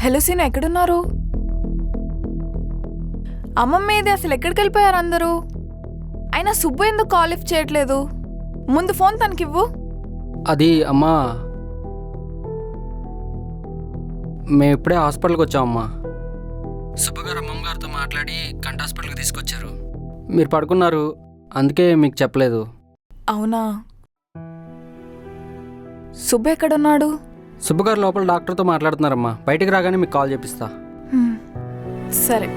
Hello scene, ఎక్కడున్నారు? అమ్మమ్మ ఏది? అసలు ఎక్కడికి వెళ్ళిపోయారు అందరూ? అయినా సుబ్బు ఎందుకు కాల్ లిఫ్ట్ చేయట్లేదు? ముందు ఫోన్ తనకివ్వు. అది అమ్మా, మేము ఇప్పుడే హాస్పిటల్కి వచ్చామమ్మా. సుబ్బగారు అమ్మమ్మ గారితో మాట్లాడి కంటి హాస్పిటల్కి తీసుకొచ్చారు. మీరు పడుకున్నారు, అందుకే మీకు చెప్పలేదు. అవునా? సుబ్బు ఎక్కడున్నాడు? సుబ్బగారు లోపల డాక్టర్తో మాట్లాడుతున్నారమ్మా. బయటికి రాగానే మీకు కాల్ చేపిస్తా. సరే.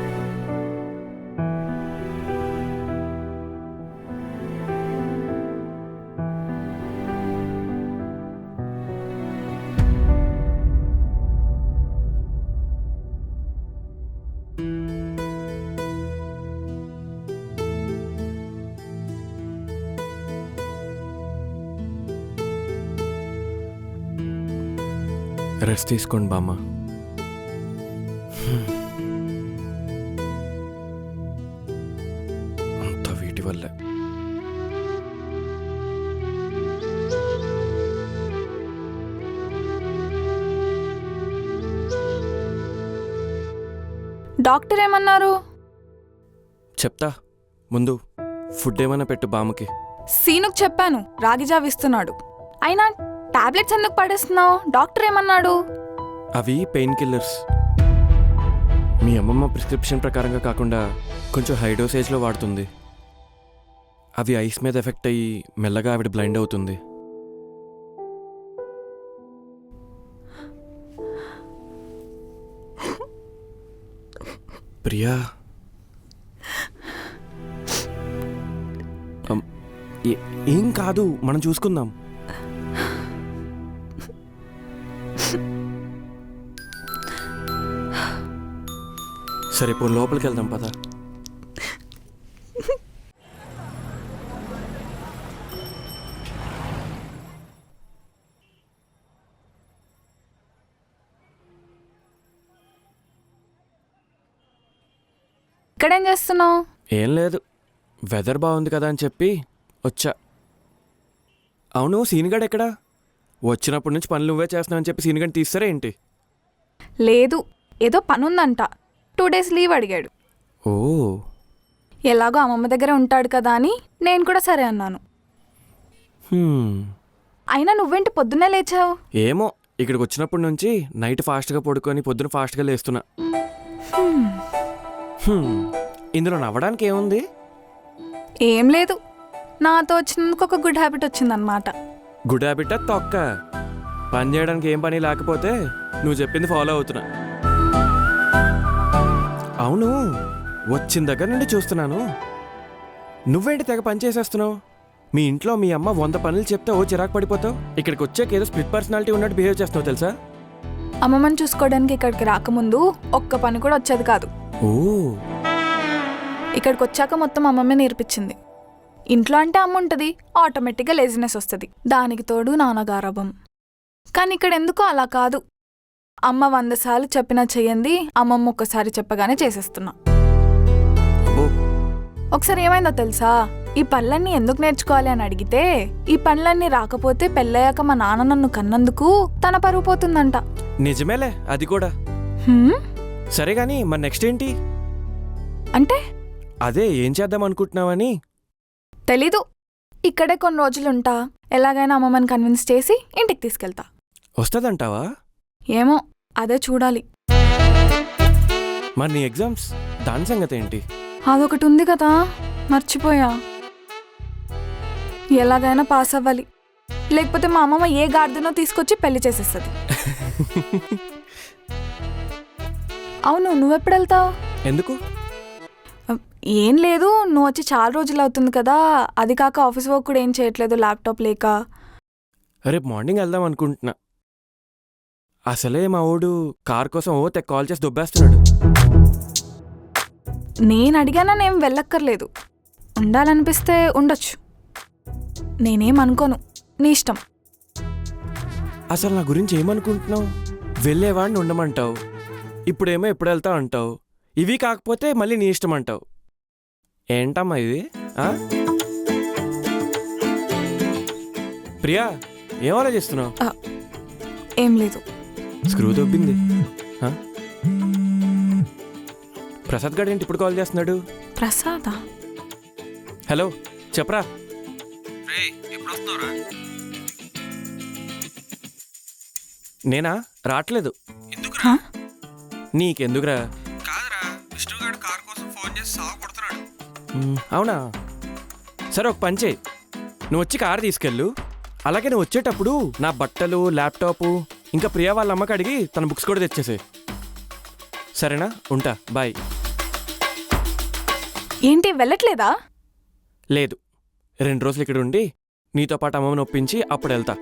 రెస్ట్ తీసుకోండి బామ్మ. అంత వీటి వల్లే. డాక్టర్ ఏమన్నారు? చెప్తా, ముందు ఫుడ్ ఏమైనా పెట్టు బామ్మకి. సీనుకు చెప్పాను, రాగి జావ ఇస్తున్నాడు. అయినా టాబ్లెట్స్ ఎందుకు పడేస్తున్నావు? డాక్టర్ ఏమన్నాడు? అవి పెయిన్ కిల్లర్స్. మీ అమ్మమ్మ ప్రిస్క్రిప్షన్ ప్రకారంగా కాకుండా కొంచెం హై డోసేజ్లో వాడుతుంది. అవి ఐస్ మీద ఎఫెక్ట్ అయ్యి మెల్లగా ఆవిడ బ్లైండ్ అవుతుంది. ప్రియా, ఏం కాదు, మనం చూసుకుందాం. సరే, పో లోపలికి వెళ్దాం పద. ఇక్కడేం చేస్తున్నావు? ఏం లేదు, వెదర్ బాగుంది కదా అని చెప్పి వచ్చా. అవును, సీనిగాడు ఎక్కడా? వచ్చినప్పటి నుంచి పనులు నువ్వే చేస్తున్నావు అని చెప్పి సీనిగాడిని తీస్తారా ఏంటి? లేదు, ఏదో పనుందంట. 2 days లీవ్ అడిగాడు. ఓ, ఎలాగో అమ్మమ్మ దగ్గరే ఉంటాడు కదా అని నేను కూడా సరే అన్నాను. అయినా నువ్వేంటి పొద్దున్నే లేచావు? ఏమో, ఇక్కడికి వచ్చినప్పటి నుంచి నైట్ ఫాస్ట్గా పడుకొని పొద్దున ఫాస్ట్గా లేస్తున్నా. ఇందులో నవ్వడానికి ఏముంది? ఏం లేదు, నాతో వచ్చినందుకు ఒక గుడ్ హ్యాబిట్ వచ్చిందనమాట. గుడ్ హ్యాబిట్ తొక్క. పని చేయడానికి ఏం పని లేకపోతే నువ్వు చెప్పింది ఫాలో అవుతున్నా. అవును, వచ్చిన దగ్గర నుండి చూస్తున్నాను, నువ్వేంటి తెగ పని చేసేస్తున్నావు? మీ ఇంట్లో మీ అమ్మ 100 పనులు చెప్తే ఓ చిరాకు పడిపోతావు. ఇక్కడికి వచ్చాక ఏదో స్ప్లిట్ పర్సనాలిటీ ఉన్నట్టు బిహేవ్ చేస్తున్నావు తెలుసా? అమ్మమ్మని చూసుకోవడానికి ఇక్కడికి రాకముందు ఒక్క పని కూడా వచ్చేది కాదు. ఓ, ఇక్కడికి వచ్చాక మొత్తం అమ్మమ్మే నేర్పించింది. ఇంట్లో అంటే అమ్మ ఉంటుంది, ఆటోమేటిక్గా లేజినెస్ వస్తుంది. దానికి తోడు నాన్నగారాభం. కానీ ఇక్కడ ఎందుకో అలా కాదు. అమ్మ 100 సార్లు చెప్పినా చెయ్యంది, అమ్మమ్మ ఒక్కసారి చెప్పగానే చేసేస్తున్నా. ఒకసారి ఏమైందో తెలుసా? ఈ పనులన్నీ ఎందుకు నేర్చుకోవాలి అని అడిగితే, ఈ పనులన్నీ రాకపోతే పెళ్ళయ్యాక మా నాన్న నన్ను కన్నందుకు తన పరువు పోతుందంట. నిజమేలే, అది కూడా. సరే గాని మరి నెక్స్ట్ ఏంటి? అంటే అదే, ఏం చేద్దాం అనుకుంటున్నావని. తెలీదు, ఇక్కడే కొన్ని రోజులుంటా. ఎలాగైనా అమ్మమ్మని కన్విన్స్ చేసి ఇంటికి తీసుకెళ్తా. వస్తుందంటావా? ఏమో, అదే చూడాలి. మరి నీ ఎగ్జామ్స్, దాని సంగతి ఏంటి? అదొకటి ఉంది కదా, మర్చిపోయా. ఎలాగైనా పాస్ అవ్వాలి, లేకపోతే మా అమ్మమ్మ ఏ గార్డెనో తీసుకొచ్చి పెళ్లి చేసేస్తుంది. అవును, నువ్వెప్పుడు వెళ్తావు? ఎందుకు? ఏం లేదు, నువ్వు వచ్చి చాలా రోజులు అవుతుంది కదా. అది కాక ఆఫీస్ వర్క్ కూడా ఏం చేయట్లేదు, ల్యాప్టాప్ లేక. రేపు మార్నింగ్ వెళ్దాం అనుకుంటున్నా. అసలే మా ఊడు కార్ కోసం ఓ తెగ కాల్ చేసి దొబ్బేస్తున్నాడు. నేను అడిగానా, నేను వెళ్ళక్కర్లేదు. ఉండాలనిపిస్తే ఉండొచ్చు, నేనేమనుకోను, నీ ఇష్టం. అసలు నా గురించి ఏమనుకుంటున్నావు? వెళ్ళేవాడిని ఉండమంటావు, ఇప్పుడేమో ఎప్పుడు వెళ్తావు అంటావు. ఇవి కాకపోతే మళ్ళీ నీ ఇష్టం అంటావు. ఏంటమ్మా ఇది? ప్రియా, ఏం ఆలోచిస్తున్నావు? ఏం లేదు. స్క్రూ దొబ్బింది. ప్రసాద్ గారు ఏంటి ఇప్పుడు కాల్ చేస్తున్నాడు? ప్రసాదా? హలో చెప్పరా. నేనా రావట్లేదు. హా? నీకెందుకురా? కాదురా, విష్ణుగాడు కార్ కోసం ఫోన్ చేసి సాగు కొడుతున్నాడు. అవునా, సరే ఒక పని చేయి, నువ్వు వచ్చి కారు తీసుకెళ్ళు. అలాగే నువ్వు వచ్చేటప్పుడు నా బట్టలు, ల్యాప్టాపు, ఇంకా ప్రియా వాళ్ళ అమ్మకి అడిగి తన బుక్స్ కూడా తెచ్చేసే. సరేనా, ఉంటా, బాయ్. ఏంటి వెళ్ళట్లేదా? లేదు, 2 రోజులు ఇక్కడ ఉండి నీతో పాటు అమ్మని ఒప్పించి అప్పుడు వెళ్తా.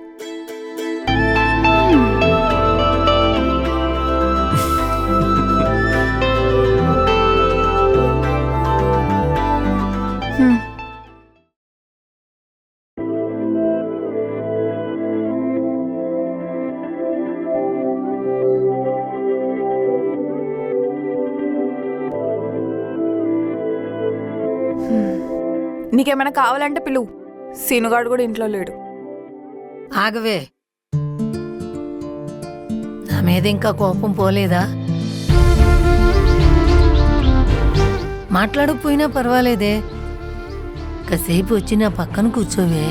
హ్మ్. నీకేమైనా కావాలంటే పిలువు. సీనుగాడు కూడా ఇంట్లో లేడు. ఆగవే, నా మీద ఇంకా కోపం పోలేదా? మాట్లాడకపోయినా పర్వాలేదే, కాసేపు వచ్చి నా పక్కన కూర్చోవే.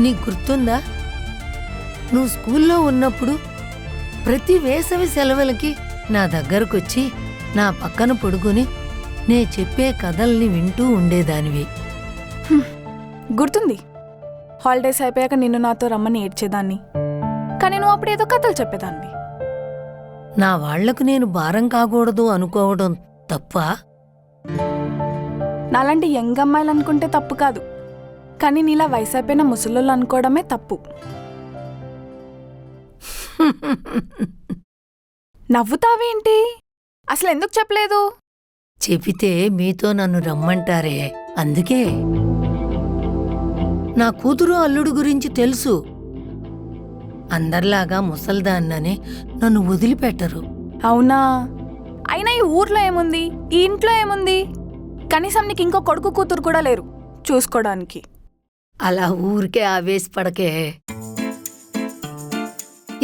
నీకు గుర్తుందా, నువ్వు స్కూల్లో ఉన్నప్పుడు ప్రతి వేసవి సెలవులకి నా దగ్గరకొచ్చి నా పక్కన పడుకుని నే చెప్పే కథల్ని వింటూ ఉండేదానివి. గుర్తుంది, హాలిడేస్ అయిపోయాక నిన్ను నాతో రమ్మని ఏడ్చేదాన్ని, కానీ నువ్వు అప్పుడు ఏదో కథలు చెప్పేదాన్ని. నా వాళ్లకు నేను భారం కాకూడదు అనుకోవడం తప్ప? నాలాంటి యంగ్ అమ్మాయిలు అనుకుంటే తప్పు కాదు, కానీ నీలా వయసు అయిపోయిన ముసలోళ్ళు అనుకోవడమే తప్పు. నవ్వుతావేంటి? అసలు ఎందుకు చెప్పలేదు? చెబితే మీతో నన్ను రమ్మంటారే, అందుకే. నా కూతురు అల్లుడు గురించి తెలుసు. అందర్లాగా ముసల్దాన్నని నన్ను వదిలిపెట్టరు. అవునా? అయినా ఈ ఊర్లో ఏముంది, ఈ ఇంట్లో ఏముంది? కనీసం నీకు ఇంకో కొడుకు కూతురు కూడా లేరు చూసుకోవడానికి. అలా ఊరికే ఆవేశపడకే.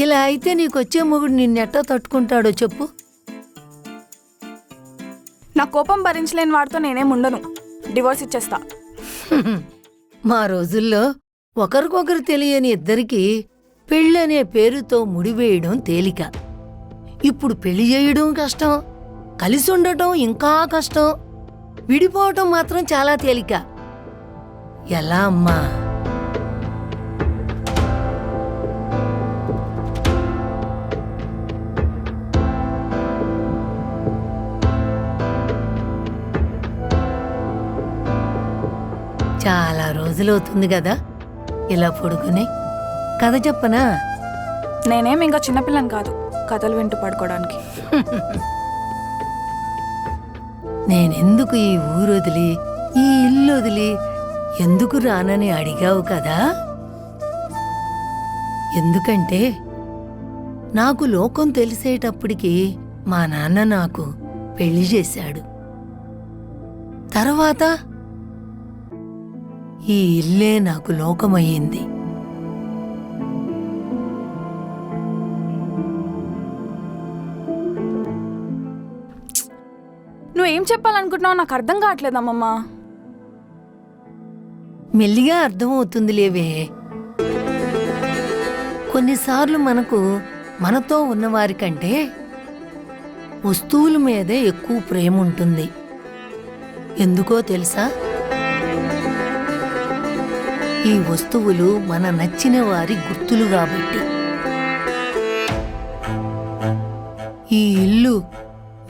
ఇలా అయితే నీకొచ్చే మొగుడు నిన్నెట్టా తట్టుకుంటాడో చెప్పు. నా కోపం భరించలేని వాడితో నేనేం ఉండను, డివోర్స్ ఇచ్చేస్తా. మా రోజుల్లో ఒకరికొకరు తెలియని ఇద్దరికి పెళ్ళనే పేరుతో ముడివేయడం తేలిక. ఇప్పుడు పెళ్లి చేయడం కష్టం, కలిసి ఉండటం ఇంకా కష్టం, విడిపోవటం మాత్రం చాలా తేలిక. ఎలా అమ్మా? చాలా రోజులవుతుంది కదా ఇలా పడుకుని. కథ చెప్పనా? నేనేం ఇంకా చిన్నపిల్లని కాదు కథలు వింటూ పడుకోవడానికి. నేనెందుకు ఈ ఊరు వదిలి, ఈ ఇల్లు వదిలి ఎందుకు రానని అడిగావు కదా. ఎందుకంటే నాకు లోకం తెలిసేటప్పటికి మా నాన్న నాకు పెళ్లి చేశాడు. తర్వాత ఈ ఇల్లే నాకు లోకమయ్యింది. నువ్వేం చెప్పాలనుకుంటున్నావు నాకు అర్థం కావట్లేదమ్మమ్మా. మెల్లిగా అర్థమవుతుంది లేవే. కొన్నిసార్లు మనకు మనతో ఉన్నవారికంటే వస్తువుల మీదే ఎక్కువ ప్రేమ ఉంటుంది. ఎందుకో తెలుసా? ఈ వస్తువులు మన నచ్చిన వారి గుర్తులు కాబట్టి. ఈ ఇల్లు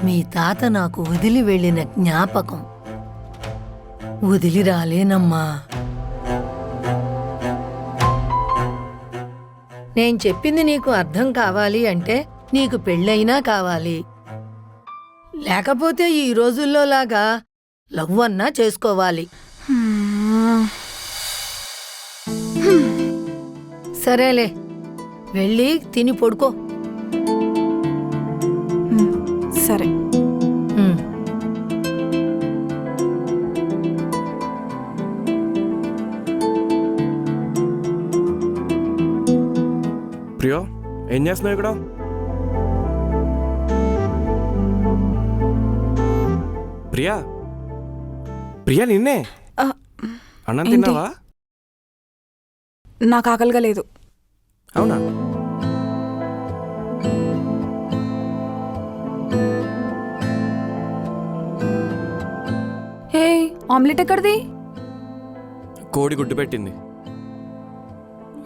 మీ తాత నాకు వదిలి వెళ్ళిన జ్ఞాపకం. వదిలి రాలేనమ్మా. నేను చెప్పింది నీకు అర్థం కావాలి అంటే నీకు పెళ్ళైనా కావాలి, లేకపోతే ఈ రోజుల్లో లాగా లవ్ అన్నా చేసుకోవాలి. సరేలే, వెళ్ళి తిని పడుకో. సరే. ఉమ్. ప్రియో ఏం చేస్తున్నావు ఇక్కడ? ప్రియా ప్రియా నిన్నే. ఆ, అన్నం ఏంటి? తిన్నావా? నాకు ఆకలిగా లేదు. అవునా? హే, ఆమ్లెట్ ఎక్కడిది? కోడి గుడ్డు పెట్టింది.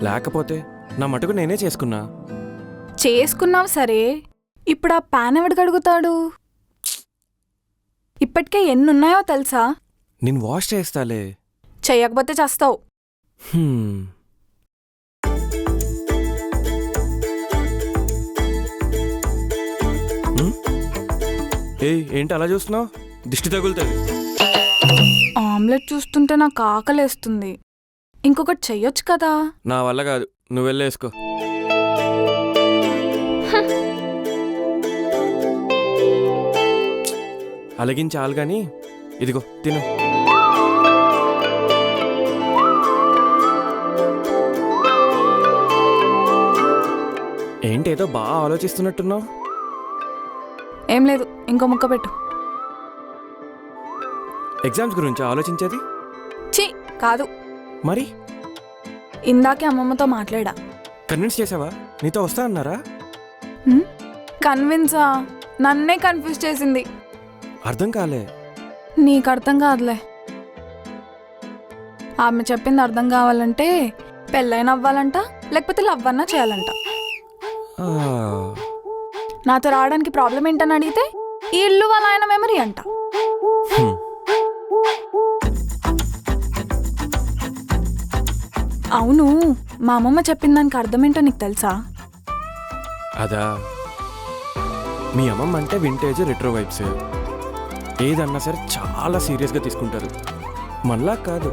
లేకపోతే నా మటుకు నేనే చేసుకున్నా. చేసుకున్నావు సరే, ఇప్పుడు ఆ ప్యాన్ ఎవడు కడుగుతాడు? ఇప్పటికే ఎన్నున్నాయో తెలుసా? నేను వాష్ చేస్తాలే. చెయ్యకపోతే చేస్తావు. హ్మ్. హ్మ్? ఏయ్ ఏంటి అలా చూస్తున్నావు? దిష్టి తగులుతుంది. ఆమ్లెట్ చూస్తుంటే నాకు ఆకలేస్తుంది. ఇంకొకటి చెయ్యొచ్చు కదా. నా వల్ల కాదు, నువ్వు వెళ్ళేసుకో. అలగించాలి కానీ ఇదిగో తిను. ఏంటేదో బాగా ఆలోచిస్తున్నట్టున్నావు. ఏం లేదు, ఇంకో ముక్క పెట్టు. ఎగ్జామ్స్ గురించి ఆలోచించేది? ఛీ, కాదు. మరి ఇందాకే అమ్మమ్మతో మాట్లాడా. కన్విన్స్ చేసావా? నీతో వస్తా అన్నారా? కన్విన్సా? నన్నే కన్ఫ్యూజ్ చేసింది. అర్థం కాలే. నీకు అర్థం కాదులే. ఆమె చెప్పింది అర్థం కావాలంటే పెళ్ళైన అవ్వాలంట, లేకపోతే లవ్ అన్నా చేయాలంట. ఆ, నాతో రావడానికి ప్రాబ్లం ఏంటని అడిగితే ఈ ఇల్లు వాళ్ళ ఆయన మెమరీ అంట. హ్మ్. అవును, మా అమ్మమ్మ చెప్పిన దానికి అర్థం ఏంటో నీకు తెలుసా? అదా, మీ అమ్మమ్మ అంటే వింటేజ్ రెట్రో వైబ్స్. ఏదన్నా సరే చాలా సీరియస్గా తీసుకుంటారు. మనలా కాదు.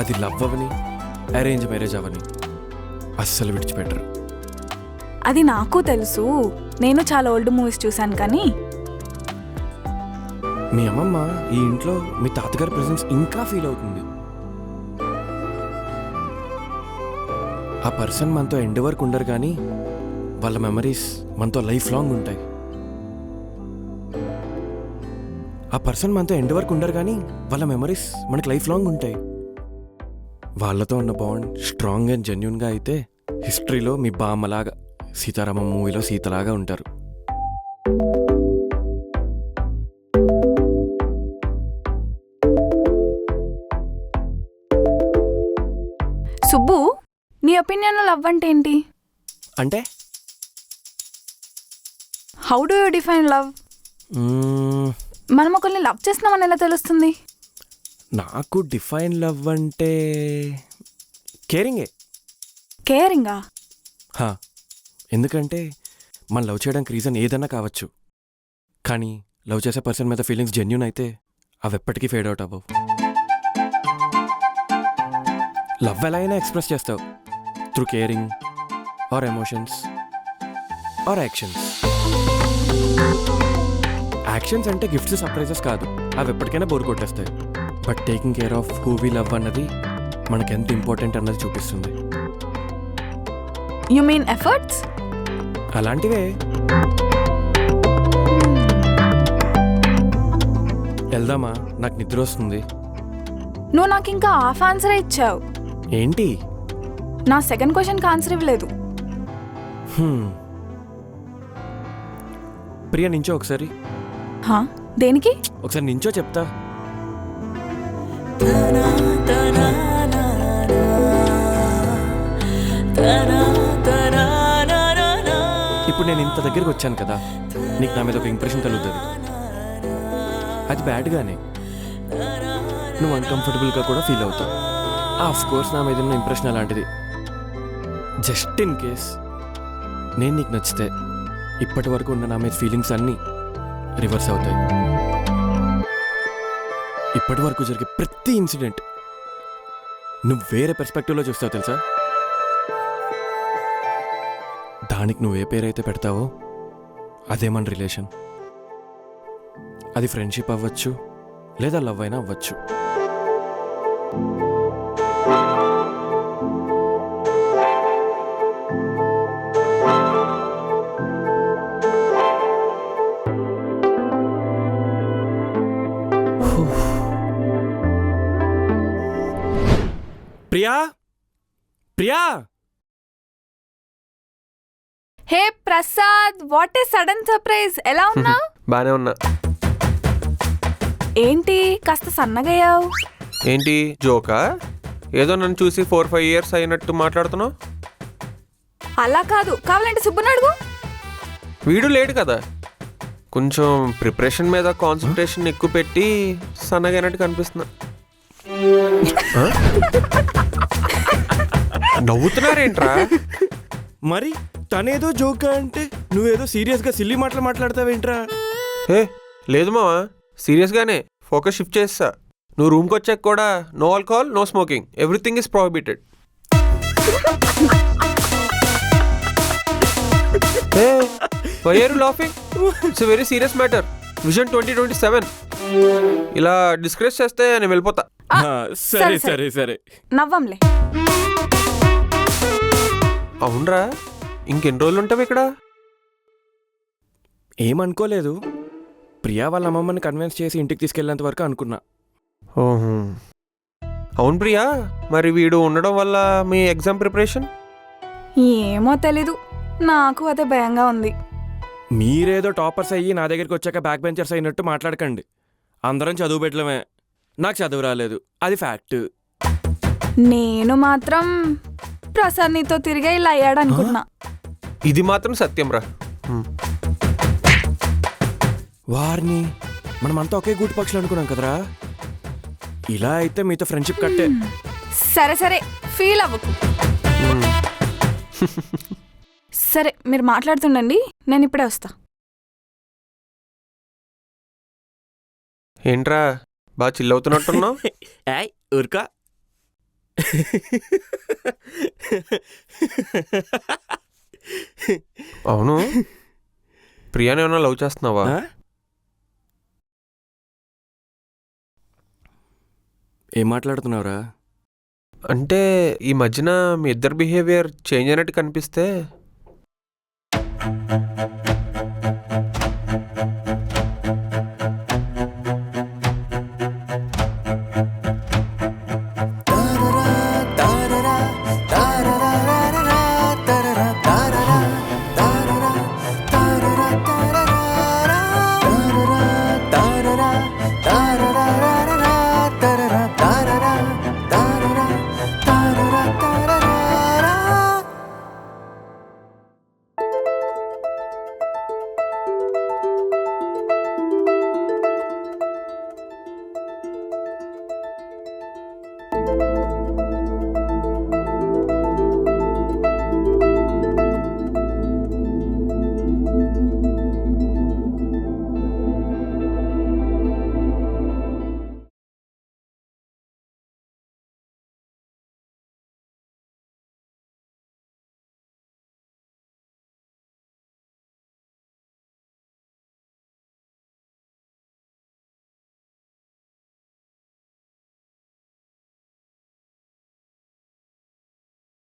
అది లవ్ అవని అరేంజ్ మ్యారేజ్ అవని అస్సలు విడిచిపెట్టరు. అది నాకు తెలుసు. నేను చాలా ఓల్డ్ మూవీస్ చూశాను. కానీ మీ అమ్మమ్మ ఈ ఇంట్లో మీ తాతగారి ప్రెసెన్స్ ఇంకా ఫీల్ అవుతుంది. ఆ పర్సన్ మనతో ఎండ్ వరకు ఉండరు కానీ వాళ్ళ మెమరీస్ మనతో లైఫ్ లాంగ్ ఉంటాయి. ఆ పర్సన్ మనతో ఎండ్ వరకు ఉండరు కానీ వాళ్ళ మెమరీస్ మనకి లైఫ్ లాంగ్ ఉంటాయి. వాళ్ళతో ఉన్న బాండ్ స్ట్రాంగ్ అండ్ జెన్యున్గా అయితే హిస్టరీలో మీ బామ్మలాగా, సీతారామం మూవీలో సీతలాగా ఉంటారు. సుబ్బు, నీ ఒపీనియన్లో లవ్ అంటే ఏంటి? అంటే how do you define love? మ్మ్, మనం ఒకరిని లవ్ చేస్తున్నామని ఎలా తెలుస్తుంది? నాకు డిఫైన్ లవ్ అంటే కేరింగే. కేరింగా? హా, ఎందుకంటే మనం లవ్ చేయడానికి రీజన్ ఏదన్నా కావచ్చు, కానీ లవ్ చేసే పర్సన్ మీద ఫీలింగ్స్ జెన్యున్ అయితే అవి ఎప్పటికీ ఫేడ్ అవుట్ అవ్వవు. లవ్ ఎలా అయినా ఎక్స్ప్రెస్ చేస్తావు through caring or emotions or actions. Actions అంటే గిఫ్ట్స్, సర్ప్రైజెస్ కాదు, అవి ఎప్పటికైనా బోర్ కొట్టేస్తాయి. But taking care of who we love అన్నది మనకి ఎంత ఇంపార్టెంట్ అన్నది చూపిస్తుంది. You mean efforts? అలాంటివే. వెళ్దామా? నాకు నిద్ర వస్తుంది. నువ్వు నాకు ఇంకా హాఫ్ ఆన్సరే ఇచ్చావు. ఏంటి? నా సెకండ్ క్వశ్చన్కి ఆన్సర్ ఇవ్వలేదు. ప్రియా నించో ఒకసారి. హా, దేనికి? ఒకసారి నించో చెప్తా. ఇప్పుడు నేను ఇంత దగ్గరికి వచ్చాను కదా, నీకు నా మీద ఒక ఇంప్రెషన్ కలుగుతుంది. అది బ్యాడ్గానే, నువ్వు అన్కంఫర్టబుల్గా కూడా ఫీల్ అవుతావు. ఆఫ్ కోర్స్ నా మీద ఉన్న ఇంప్రెషన్ అలాంటిది. జస్ట్ ఇన్ కేస్ నేను నీకు నచ్చితే ఇప్పటి వరకు ఉన్న నా మీద ఫీలింగ్స్ అన్నీ రివర్స్ అవుతాయి. ఇప్పటి వరకు జరిగే ప్రతి ఇన్సిడెంట్ నువ్వు వేరే పర్స్పెక్టివ్లో చూస్తావు తెలుసా. దానికి నువ్వు ఏ పేరైతే పెడతావో అదే మన రిలేషన్. అది ఫ్రెండ్షిప్ అవ్వచ్చు, లేదా లవ్ అయినా అవ్వచ్చు. Priya Priya hey Prasad, what a sudden surprise! ఎలా ఉన్నా? బానే ఉన్నా. ఏంటి కాస్త సన్నగయ్యావు? ఏంటి జోకా? ఏదో నన్ను చూసి 4-5 years అయినట్టు మాట్లాడుతున్నావు. అలా కాదు, కావాలంటే సుబ్బుని అడుగు. వీడు లేడు కదా, కొంచెం ప్రిపరేషన్ మీద కాన్సన్ట్రేషన్ ఎక్కువ పెట్టి సన్నగైనట్టు కనిపిస్తున్నా. ఆ? నవ్వుతున్నారేంట్రా? మరి తనేదో జోకా అంటే నువ్వేదో సీరియస్గా సిల్లీ మాటలు మాట్లాడతావేంట్రా? ఏ లేదు మావా, సీరియస్గానే ఫోకస్ షిఫ్ట్ చేస్తా. నువ్వు రూమ్కి వచ్చాక కూడా no alcohol, no smoking, everything is prohibited. Why are you laughing? It's a very serious matter. Vision 2027 ఇలా డిస్కస్ చేస్తే నేను వెళ్ళిపోతా. సరే సరే సరే. నవ్వంలే. అవునరా, ఇంకెన్ని రోజులు ఉంటావు ఇక్కడ? ఏమనుకోలేదు, ప్రియా వాళ్ళ అమ్మమ్మని కన్విన్స్ చేసి ఇంటికి తీసుకెళ్ళేంత వరకు అనుకున్నా. ఓహో అవును ప్రియా, మరి వీడు ఉండడం వల్ల మీ ఎగ్జామ్ ప్రిపరేషన్? ఏమో తెలీదు, నాకు అదే భయంగా ఉంది. మీరేదో టాపర్స్ అయ్యి నా దగ్గరికి వచ్చాక బ్యాక్ బెంచర్స్ అయినట్టు మాట్లాడకండి. అందరం చదువు పెట్టడమే, నాకు చదువు రాలేదు, అది ఫ్యాక్ట్. నేను మాత్రం ప్రసాద్ నీతో తిరిగే ఇలా అయ్యాడనుకున్నా. ఇది మాత్రం సత్యం రా. వారిని మనమంతా ఒకే గూటి పక్షులు అనుకున్నాం కదరా. ఇలా అయితే మీతో ఫ్రెండ్షిప్ కట్టే. సరే సరే, ఫీల్ అవ్వకు. సరే మీరు మాట్లాడుతుండండి, నేను ఇప్పుడే వస్తా. ఏంట్రా బాగా చిల్ అవుతున్నట్టున్నావు? ఏయ్ ఊరుకా. అవును, ప్రియాని ఏమన్నా లవ్ చేస్తున్నావా? ఏం మాట్లాడుతున్నావురా? అంటే ఈ మధ్యన మీ ఇద్దరు బిహేవియర్ చేంజ్ అయినట్టు కనిపిస్తే.